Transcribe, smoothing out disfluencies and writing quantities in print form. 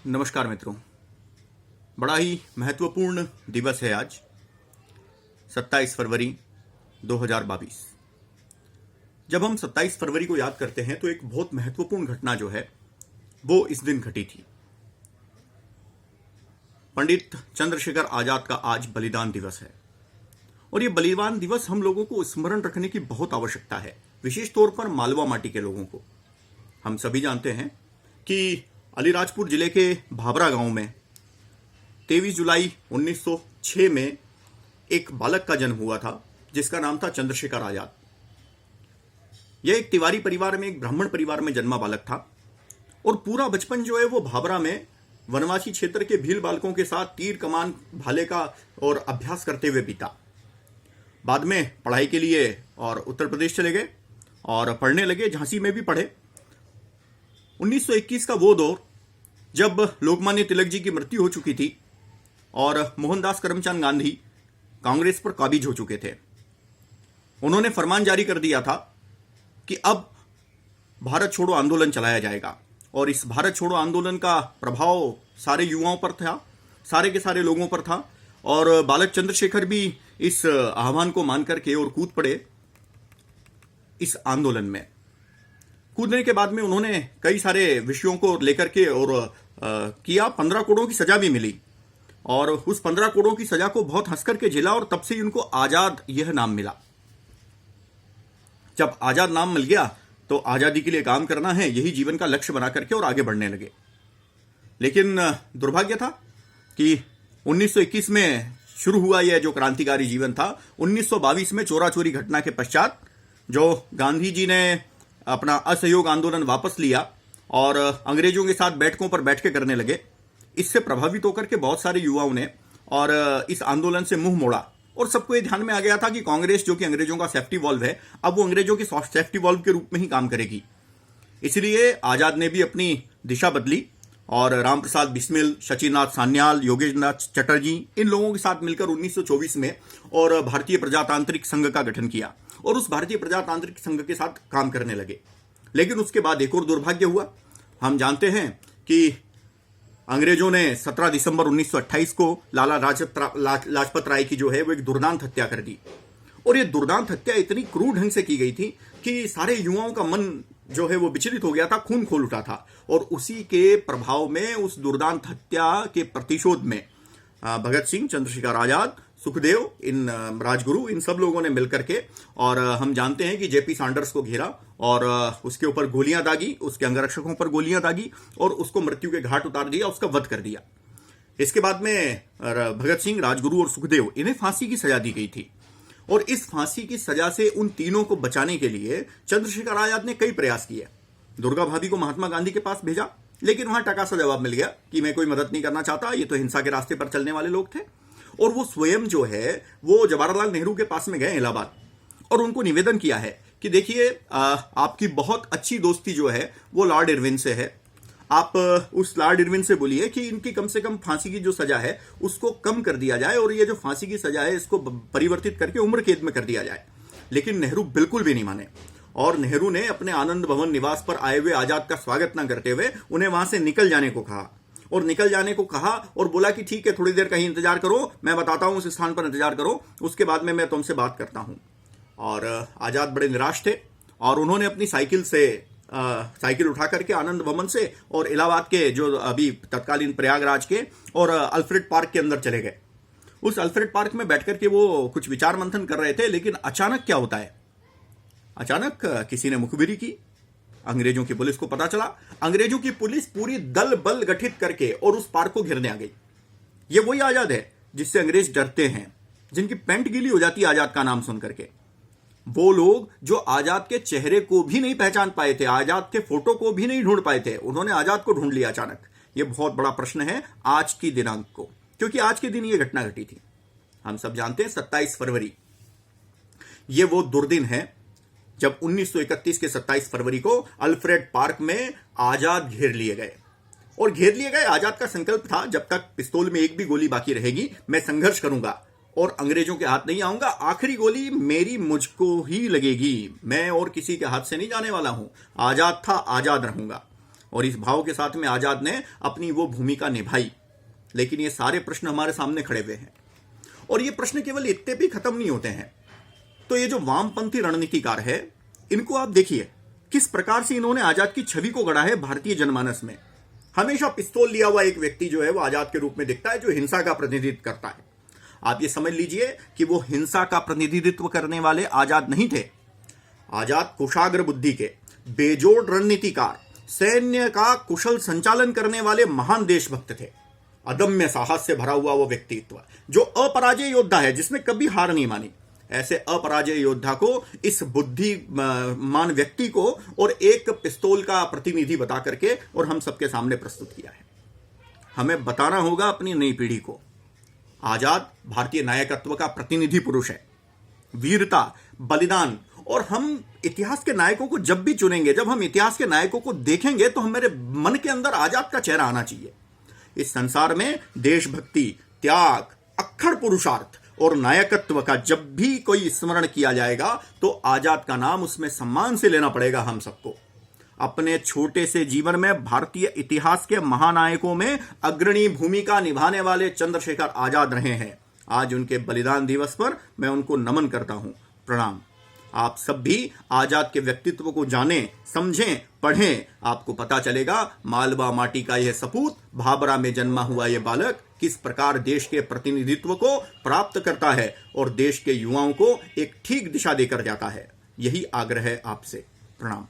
नमस्कार मित्रों। बड़ा ही महत्वपूर्ण दिवस है आज 27 फरवरी 2022। जब हम 27 फरवरी को याद करते हैं तो एक बहुत महत्वपूर्ण घटना जो है वो इस दिन घटी थी। पंडित चंद्रशेखर आजाद का आज बलिदान दिवस है और ये बलिदान दिवस हम लोगों को स्मरण रखने की बहुत आवश्यकता है, विशेष तौर पर मालवा माटी के लोगों को। हम सभी जानते हैं कि अलीराजपुर जिले के भाबरा गांव में 23 जुलाई 1906 में एक बालक का जन्म हुआ था जिसका नाम था चंद्रशेखर आजाद। यह एक तिवारी परिवार में, एक ब्राह्मण परिवार में जन्मा बालक था और पूरा बचपन जो है वो भाबरा में वनवासी क्षेत्र के भील बालकों के साथ तीर कमान भाले का और अभ्यास करते हुए बीता। बाद में पढ़ाई के लिए और उत्तर प्रदेश चले गए और पढ़ने लगे, झांसी में भी पढ़े। 1921 का वो दौर जब लोकमान्य तिलक जी की मृत्यु हो चुकी थी और मोहनदास करमचंद गांधी कांग्रेस पर काबिज हो चुके थे। उन्होंने फरमान जारी कर दिया था कि अब भारत छोड़ो आंदोलन चलाया जाएगा और इस भारत छोड़ो आंदोलन का प्रभाव सारे युवाओं पर था, सारे के सारे लोगों पर था और बालक चंद्रशेखर भी इस आह्वान को मान करके और कूद पड़े इस आंदोलन में। कूदने के बाद में उन्होंने कई सारे विषयों को लेकर के और किया। 15 करोड़ की सजा भी मिली और उस 15 करोड़ की सजा को बहुत हंस करके झेला और तब से उनको आजाद यह नाम मिला। जब आजाद नाम मिल गया तो आजादी के लिए काम करना है, यही जीवन का लक्ष्य बना करके और आगे बढ़ने लगे। लेकिन दुर्भाग्य था कि 1921 में शुरू हुआ यह जो क्रांतिकारी जीवन था, 1922 में चोरा चोरी घटना के पश्चात जो गांधी जी ने अपना असहयोग आंदोलन वापस लिया और अंग्रेजों के साथ बैठकों पर बैठ के करने लगे, इससे प्रभावित होकर के बहुत सारे युवाओं ने और इस आंदोलन से मुंह मोड़ा और सबको ये ध्यान में आ गया था कि कांग्रेस जो कि अंग्रेजों का सेफ्टी वॉल्व है, अब वो अंग्रेजों के सेफ्टी वॉल्व के रूप में ही काम करेगी। इसलिए आजाद ने भी अपनी दिशा बदली और रामप्रसाद बिस्मिल, शशिनाथ सान्याल, योगेंद्रनाथ चटर्जी, इन लोगों के साथ मिलकर 1924 में और भारतीय प्रजातांत्रिक संघ का गठन किया और उस भारतीय प्रजातांत्रिक संघ के साथ काम करने लगे। लेकिन उसके बाद एक और दुर्भाग्य हुआ। हम जानते हैं कि अंग्रेजों ने 17 दिसंबर 1928 को लाला लाजपत राय की जो है वो एक दुर्दांत हत्या कर दी और ये दुर्दांत हत्या इतनी क्रूर ढंग से की गई थी कि सारे युवाओं का मन जो है वो विचलित हो गया था, खून खोल उठा था और उसी के प्रभाव में उस दुर्दांत हत्या के प्रतिशोध में भगत सिंह, चंद्रशेखर आजाद, सुखदेव, इन राजगुरु, इन सब लोगों ने मिलकर के और हम जानते हैं कि जेपी सैंडर्स को घेरा और उसके ऊपर गोलियां दागी, उसके अंगरक्षकों पर गोलियां दागी और उसको मृत्यु के घाट उतार दिया, उसका वध कर दिया। इसके बाद में भगत सिंह, राजगुरु और सुखदेव, इन्हें फांसी की सजा दी गई थी और इस फांसी की सजा से उन तीनों को बचाने के लिए चंद्रशेखर आजाद ने कई प्रयास किए। दुर्गा भाभी को महात्मा गांधी के पास भेजा, लेकिन वहां टका सा जवाब मिल गया कि मैं कोई मदद नहीं करना चाहता, ये तो हिंसा के रास्ते पर चलने वाले लोग थे। और वो स्वयं जो है वो जवाहरलाल नेहरू के पास में गए इलाहाबाद और उनको निवेदन किया है कि देखिए आपकी बहुत अच्छी दोस्ती जो है वो लॉर्ड इरविन से है, आप उस लॉर्ड इरविन से बोलिए कि इनकी कम से कम फांसी की जो सजा है उसको कम कर दिया जाए और ये जो फांसी की सजा है इसको परिवर्तित करके उम्र कैद में कर दिया जाए। लेकिन नेहरू बिल्कुल भी नहीं माने और नेहरू ने अपने आनंद भवन निवास पर आए हुए आजाद का स्वागत न करते हुए उन्हें वहां से निकल जाने को कहा और बोला कि ठीक है, थोड़ी देर कहीं इंतजार करो, मैं बताता हूं, उस स्थान पर इंतजार करो, उसके बाद में मैं तुमसे बात करता हूं। और आजाद बड़े निराश थे और उन्होंने अपनी साइकिल उठा करके आनंद भवन से और इलाहाबाद के जो अभी तत्कालीन प्रयागराज के और अल्फ्रेड पार्क के अंदर चले गए। उस अल्फ्रेड पार्क में बैठकर के वो कुछ विचार मंथन कर रहे थे, लेकिन अचानक क्या होता है, अचानक किसी ने मुखबिरी की। अंग्रेजों की पुलिस को पता चला, अंग्रेजों की पुलिस पूरी दल बल गठित करके और उस पार्क को घेरने आ गई। ये वही आजाद है जिससे अंग्रेज डरते हैं, जिनकी पैंट गीली हो जाती है आजाद का नाम सुन करके। वो लोग जो आजाद के चेहरे को भी नहीं पहचान पाए थे, आजाद के फोटो को भी नहीं ढूंढ पाए थे, उन्होंने आजाद को ढूंढ लिया अचानक। ये बहुत बड़ा प्रश्न है आज की दिनांक को, क्योंकि आज के दिन ये घटना घटी थी। हम सब जानते हैं 27 फरवरी ये वो दुर्दिन है जब 1931 के 27 फरवरी को अल्फ्रेड पार्क में आजाद घेर लिए गए। आजाद का संकल्प था, जब तक पिस्तौल में एक भी गोली बाकी रहेगी मैं संघर्ष करूंगा और अंग्रेजों के हाथ नहीं आऊंगा, आखिरी गोली मेरी मुझको ही लगेगी, मैं और किसी के हाथ से नहीं जाने वाला हूं। आजाद था, आजाद रहूंगा। और इस भाव के साथ में आजाद ने अपनी वो भूमिका निभाई। लेकिन ये सारे प्रश्न हमारे सामने खड़े हुए हैं, और ये प्रश्न केवल इतने भी खत्म नहीं होते हैं। तो ये जो वामपंथी रणनीतिकार है, इनको आप देखिए किस प्रकार से इन्होंने आजाद की छवि को गढ़ा है भारतीय जनमानस में। हमेशा पिस्तौल लिया हुआ एक व्यक्ति जो है वो आजाद के रूप में दिखता है, जो हिंसा का प्रतिनिधित्व करता है। आप ये समझ लीजिए कि वो हिंसा का प्रतिनिधित्व करने वाले आजाद नहीं थे। आजाद कुशाग्र बुद्धि के, बेजोड़ रणनीतिकार, सैन्य का कुशल संचालन करने वाले महान देशभक्त थे। अदम्य साहस से भरा हुआ वो व्यक्तित्व, जो अपराजय योद्धा है, जिसने कभी हार नहीं मानी। ऐसे अपराजय योद्धा को, इस बुद्धिमान व्यक्ति को और एक पिस्तौल का प्रतिनिधि बता करके और हम सबके सामने प्रस्तुत किया है। हमें बताना होगा अपनी नई पीढ़ी को, आजाद भारतीय नायकत्व का प्रतिनिधि पुरुष है। वीरता, बलिदान, और हम इतिहास के नायकों को जब भी चुनेंगे, जब हम इतिहास के नायकों को देखेंगे, तो हमारे मन के अंदर आजाद का चेहरा आना चाहिए। इस संसार में देशभक्ति, त्याग, अक्खड़ पुरुषार्थ और नायकत्व का जब भी कोई स्मरण किया जाएगा तो आजाद का नाम उसमें सम्मान से लेना पड़ेगा हम सबको। अपने छोटे से जीवन में भारतीय इतिहास के महानायकों में अग्रणी भूमिका निभाने वाले चंद्रशेखर आजाद रहे हैं। आज उनके बलिदान दिवस पर मैं उनको नमन करता हूं। प्रणाम। आप सब भी आजाद के व्यक्तित्व को जानें, समझें, पढ़ें। आपको पता चलेगा मालवा माटी का यह सपूत, भाबरा में जन्मा हुआ यह बालक किस प्रकार देश के प्रतिनिधित्व को प्राप्त करता है और देश के युवाओं को एक ठीक दिशा देकर जाता है। यही आग्रह है आपसे। प्रणाम।